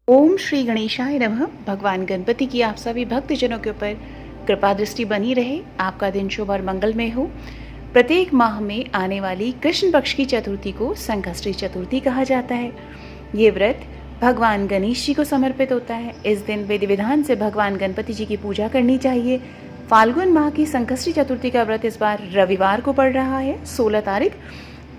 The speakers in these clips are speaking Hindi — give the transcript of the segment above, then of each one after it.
ओम श्री गणेशाय नमः। भगवान गणपति की आप सभी भक्तजनों के ऊपर कृपा दृष्टि बनी रहे, आपका दिन शुभ और मंगलमय हो। प्रत्येक माह में आने वाली कृष्ण पक्ष की चतुर्थी को संकष्टी चतुर्थी कहा जाता है। ये व्रत भगवान गणेश जी को समर्पित होता है। इस दिन विधि विधान से भगवान गणपति जी की पूजा करनी चाहिए। फाल्गुन माह की संकष्टी चतुर्थी का व्रत इस बार रविवार को पड़ रहा है, 16 तारीख।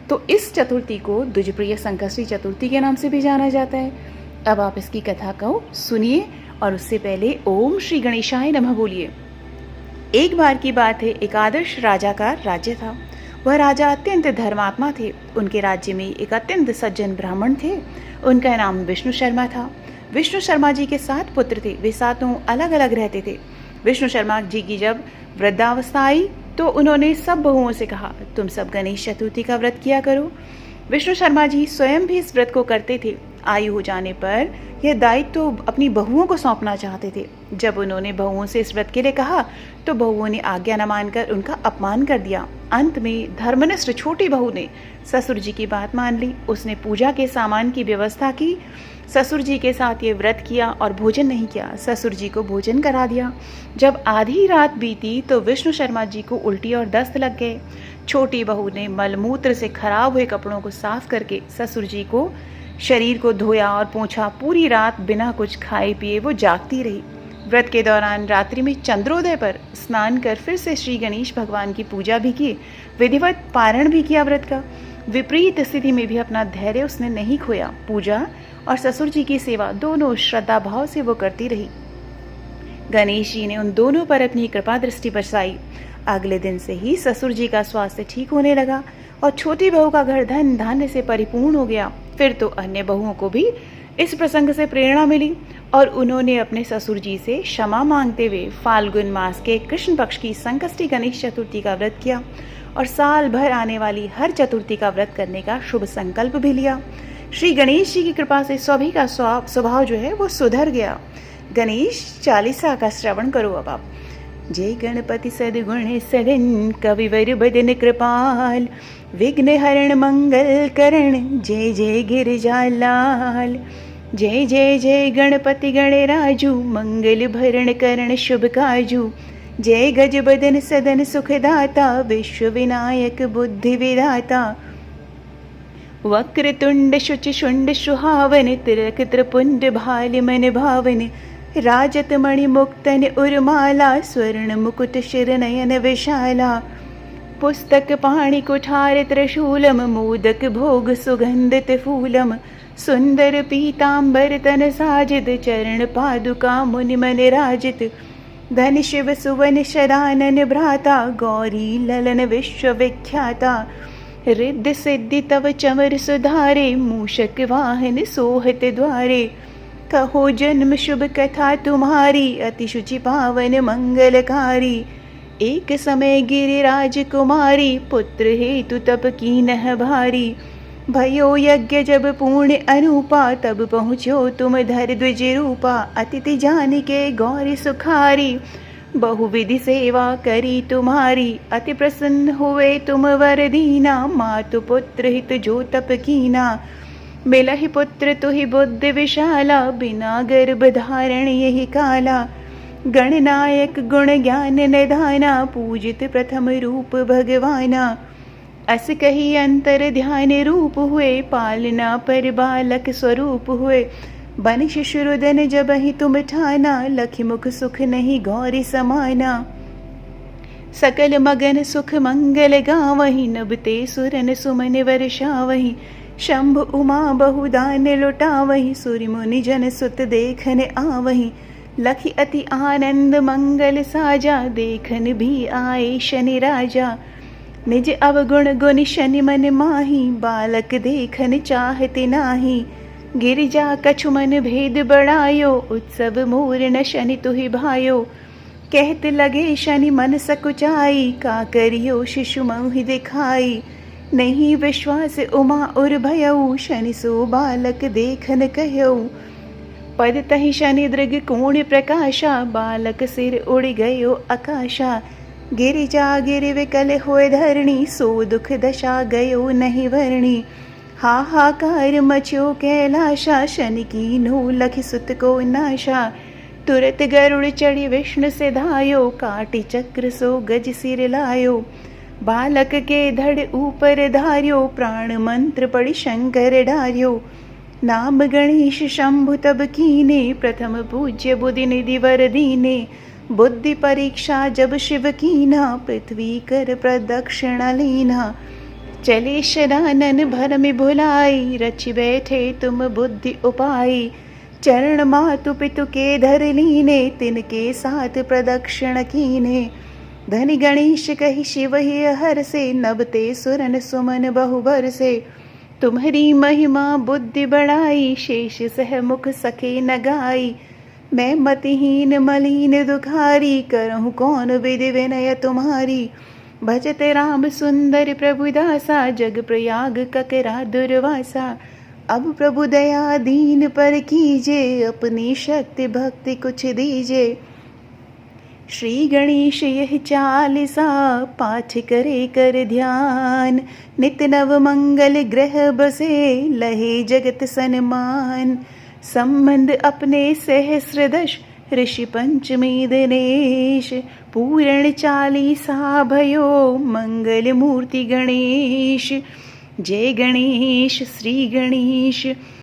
तो इस चतुर्थी को द्विजप्रिय संकष्टी चतुर्थी के नाम से भी जाना जाता है। अब आप इसकी कथा को सुनिए और उससे पहले ओम श्री गणेशाय नमः बोलिए। एक बार की बात है, एक आदर्श राजा का राज्य था। वह राजा अत्यंत धर्मात्मा थे। उनके राज्य में एक अत्यंत सज्जन ब्राह्मण थे। उनका नाम विष्णु शर्मा था। विष्णु शर्मा जी के 7 पुत्र थे। वे सातों अलग अलग रहते थे। विष्णु शर्मा जी की जब वृद्धावस्था आई तो उन्होंने सब बहुओं से कहा, तुम सब गणेश चतुर्थी का व्रत किया करो। विष्णु शर्मा जी स्वयं भी इस व्रत को करते थे। आयु हो जाने पर यह दायित्व तो अपनी बहुओं को सौंपना चाहते थे। जब उन्होंने बहुओं से इस व्रत के लिए कहा तो बहुओं ने आज्ञा न मानकर उनका अपमान कर दिया। अंत में धर्मनिष्ठ छोटी बहू ने ससुर जी की बात मान ली। उसने पूजा के सामान की व्यवस्था की, ससुर जी के साथ ये व्रत किया और भोजन नहीं किया। ससुर जी को भोजन करा दिया। जब आधी रात बीती तो विष्णु शर्मा जी को उल्टी और दस्त लग गए। छोटी बहू ने मलमूत्र से खराब हुए कपड़ों को साफ करके ससुर जी को शरीर को धोया और पोंछा। पूरी रात बिना कुछ खाए पिए वो जागती रही। व्रत के दौरान रात्रि में चंद्रोदय पर स्नान कर फिर से श्री गणेश भगवान की पूजा भी की, विधिवत पारण भी किया। व्रत का विपरीत स्थिति में भी अपना धैर्य उसने नहीं खोया। पूजा और ससुर जी की सेवा दोनों श्रद्धा भाव से वो करती रही। गणेश जी ने उन दोनों पर अपनी कृपा दृष्टि बरसाई। अगले दिन से ही ससुर जी का स्वास्थ्य ठीक होने लगा और छोटी बहू का घर धन धान्य से परिपूर्ण हो गया। फिर तो अन्य बहुओं को भी इस प्रसंग से प्रेरणा मिली और उन्होंने अपने ससुर जी से क्षमा मांगते हुए फाल्गुन मास के कृष्ण पक्ष की संकष्टी गणेश चतुर्थी का व्रत किया और साल भर आने वाली हर चतुर्थी का व्रत करने का शुभ संकल्प भी लिया। श्री गणेश जी की कृपा से सभी का स्वभाव जो है वो सुधर गया। गणेश चालीसा का श्रवण करो अब आप। जय गणपति सद्गुण सदन कविवर बदन कृपाल, विघ्न हरण मंगल करण, जय जय गिरिजालाल। जय जय जय गणपति गणराजू, मंगल भरण करण शुभ काजू। जय गज बदन सदन सुखदाता, विश्व विनायक बुद्धि विधाता। वक्रतुंड शुचि शुंड सुहावन, तिलक त्रिपुंड भाल मन भावन। राजत मणि मुक्तन उर्माला, स्वर्ण मुकुट शिर नयन विशाला। पुस्तक पाणि कुठार त्रिशूलम, मोदक भोग सुगंधित फूलम। सुंदर पीतांबर तन साजिद, चरण पादुका मुनि मन राजित। धन शिव सुवन शरानन भ्राता, गौरी ललन विश्व विख्याता। रिद्धि सिद्धि तव चमर सुधारे, मूषक वाहन सोहत द्वारे। कहो जन्म शुभ कथा तुम्हारी, अति शुचि पावन मंगलकारी। एक समय गिरिराज कुमारी, पुत्र हेतु तप कीन्ह भारी। भयो यज्ञ जब पूर्ण अनुपा, तब पहुँचो तुम धर द्विज रूपा। अतिथि जान के गौरी सुखारी, बहुविधि सेवा करी तुम्हारी। अति प्रसन्न हुए तुम वर दीना, मातु पुत्र हित जो तप कीना। मिलहि पुत्र तुहि बुद्धि विशाला, बिना गर्भ धारण यही काला। गणनायक गुण ज्ञान निधाना, पूजित प्रथम रूप भगवाना। अस कही अंतर ध्यान रूप हुए, पालना पर बालक स्वरूप हुए। बन शिशुरुदन जब ही तुम ठाना, लखि मुख सुख नहीं गौरी समाना। सकल मगन सुख मंगल गावहीं, नबते सुरन सुमन वर्षावहीं। शंभ उमा बहुदान लुटावहीं, सूर्य मुनि जन सुत देखन आवहीं। लखि अति आनंद मंगल साजा, देखन भी आए शनि राजा। निज अवगुण गुण शनि मन माही, बालक देखन चाहते नाही। गिरिजा कछु मन भेद बढ़ायो, उत्सव मूर्ण शनि तुहि भायो। कहत लगे शनि मन सकुचाई, का करियो शिशु मोहि दिखाई। नहीं विश्वास उमा उर भयऊ, शनि सो बालक देखन कहऊ। पद तहि शनि दृग कोण प्रकाशा, बालक सिर उड़ गयो आकाशा। गिरिजा गिरि विकल होय धरणी, सो दुख दशा गयो नहीं भरणी। हाहाकार मचो कैलाशा, शनि कीन्हो लखि सुत को नाशा। तुरत गरुड़ चढ़ी विष्णु से धायो, काटी चक्र सो गज सिर लायो। बालक के धड़ ऊपर धार्यो, प्राण मंत्र पढ़ि शंकर डार्यो। नाम गणेश शंभु तब कीने, प्रथम पूज्य बुद्धि निधि वर दीने। बुद्धि परीक्षा जब शिव कीना, पृथ्वी कर प्रदक्षिणा लीना। चले शरानन भरम भुलाई, रचि बैठे तुम बुद्धि उपाय। चरण मातु पितु के धर लीने, तिनके साथ प्रदक्षिण कीने। धनि गणेश कहि शिव ही हर से, नभते सुरन सुमन बहुबर से। तुम्हारी महिमा बुद्धि बढ़ाई, शेष सह मुख सखे न गाई। मैं मतिहीन मलिन दुखारी, करहूँ कौन विधि विनय तुम्हारी। भजत राम सुंदर प्रभु दासा, जग प्रयाग ककरा दुर्वासा। अब प्रभु दया दीन पर कीजे, अपनी शक्ति भक्ति कुछ दीजे। श्री गणेश यह चालीसा, पाठ करे कर ध्यान। नित नव मंगल ग्रह बसे, लहे जगत सन्मान। संबंध अपने सहस्रदश, ऋषि पंचमी दिनेश। पूर्ण चालीसा भयो, मंगल मूर्ति गणेश। जय गणेश श्री गणेश।